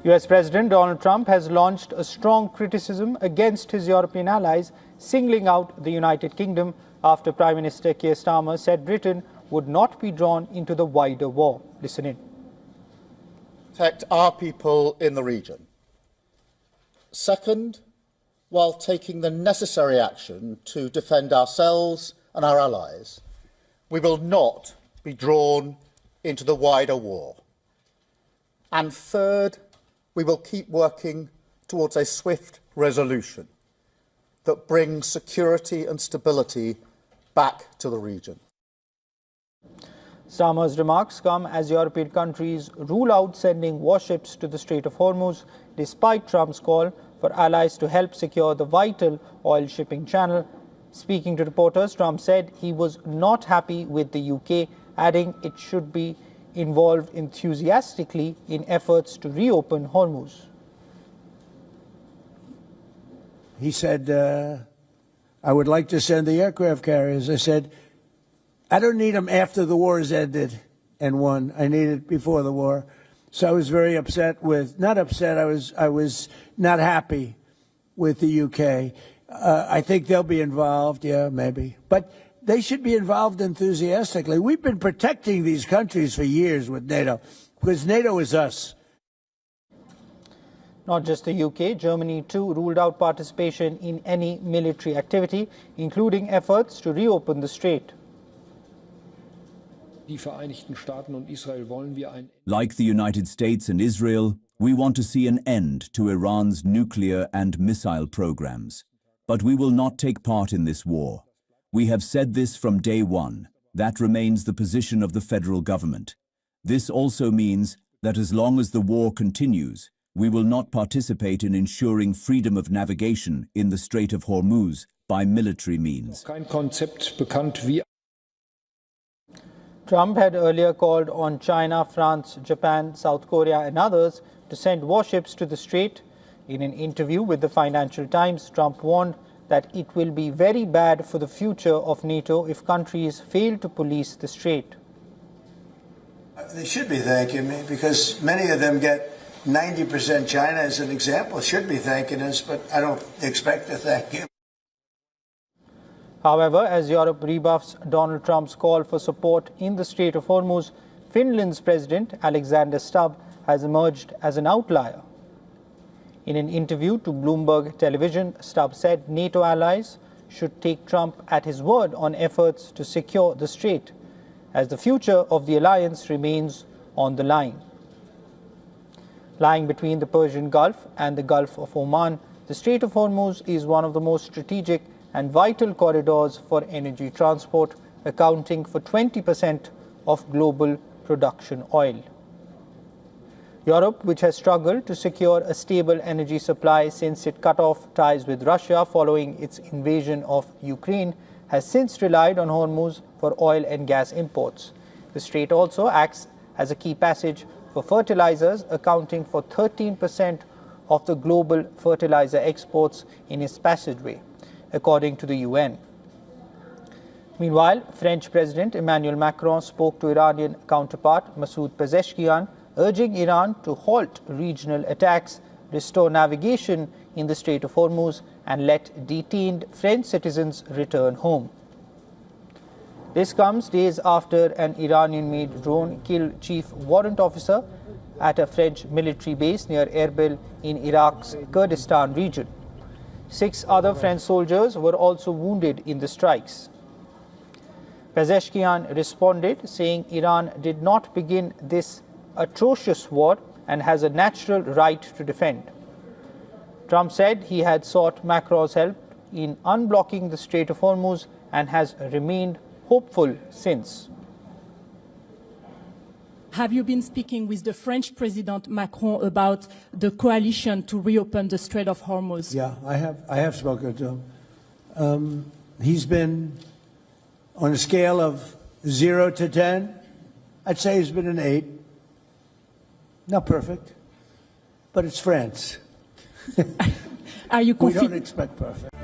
US President Donald Trump has launched a strong criticism against his European allies, singling out the United Kingdom after Prime Minister Keir Starmer said Britain would not be drawn into the wider war. Listen in. Protect our people in the region. Second, while taking the necessary action to defend ourselves and our allies, we will not be drawn into the wider war. And third, we will keep working towards a swift resolution that brings security and stability back to the region. Starmer's remarks come as European countries rule out sending warships to the Strait of Hormuz, despite Trump's call for allies to help secure the vital oil shipping channel. Speaking to reporters, Trump said he was not happy with the UK, adding it should be involved enthusiastically in efforts to reopen Hormuz. He said, I would like to send the aircraft carriers. I said, I don't need them after the war is ended and won. I need it before the war. So I was very upset with, not upset, I was not happy with the UK. I think they'll be involved, yeah, maybe. But they should be involved enthusiastically. We've been protecting these countries for years with NATO, because NATO is us. Not just the UK, Germany too ruled out participation in any military activity, including efforts to reopen the strait. Like the United States and Israel, we want to see an end to Iran's nuclear and missile programs. But we will not take part in this war. We have said this from day one. That remains the position of the federal government. This also means that as long as the war continues, we will not participate in ensuring freedom of navigation in the Strait of Hormuz by military means. Trump had earlier called on China, France, Japan, South Korea and others to send warships to the strait. In an interview with the Financial Times, Trump warned that it will be very bad for the future of NATO if countries fail to police the strait. They should be thanking me, because many of them get 90%. China, as an example, should be thanking us, but I don't expect to thank you. However, as Europe rebuffs Donald Trump's call for support in the Strait of Hormuz, Finland's President Alexander Stubb has emerged as an outlier. In an interview to Bloomberg Television, Stubb said NATO allies should take Trump at his word on efforts to secure the strait, as the future of the alliance remains on the line. Lying between the Persian Gulf and the Gulf of Oman, the Strait of Hormuz is one of the most strategic and vital corridors for energy transport, accounting for 20% of global production oil. Europe, which has struggled to secure a stable energy supply since it cut off ties with Russia following its invasion of Ukraine, has since relied on Hormuz for oil and gas imports. The strait also acts as a key passage for fertilizers, accounting for 13% of the global fertilizer exports in its passageway, according to the UN. Meanwhile, French President Emmanuel Macron spoke to Iranian counterpart Masoud Pezeshkian, urging Iran to halt regional attacks, restore navigation in the Strait of Hormuz, and let detained French citizens return home. This comes days after an Iranian-made drone killed chief warrant officer at a French military base near Erbil in Iraq's Kurdistan region. 6 other French soldiers were also wounded in the strikes. Pezeshkian responded, saying Iran did not begin this atrocious war and has a natural right to defend. Trump said he had sought Macron's help in unblocking the Strait of Hormuz and has remained hopeful since. Have you been speaking with the French President Macron about the coalition to reopen the Strait of Hormuz? Yeah, I have spoken to him. He's been on a scale of 0 to 10. I'd say he's been an 8. Not perfect, but it's France. Are you we don't expect perfect.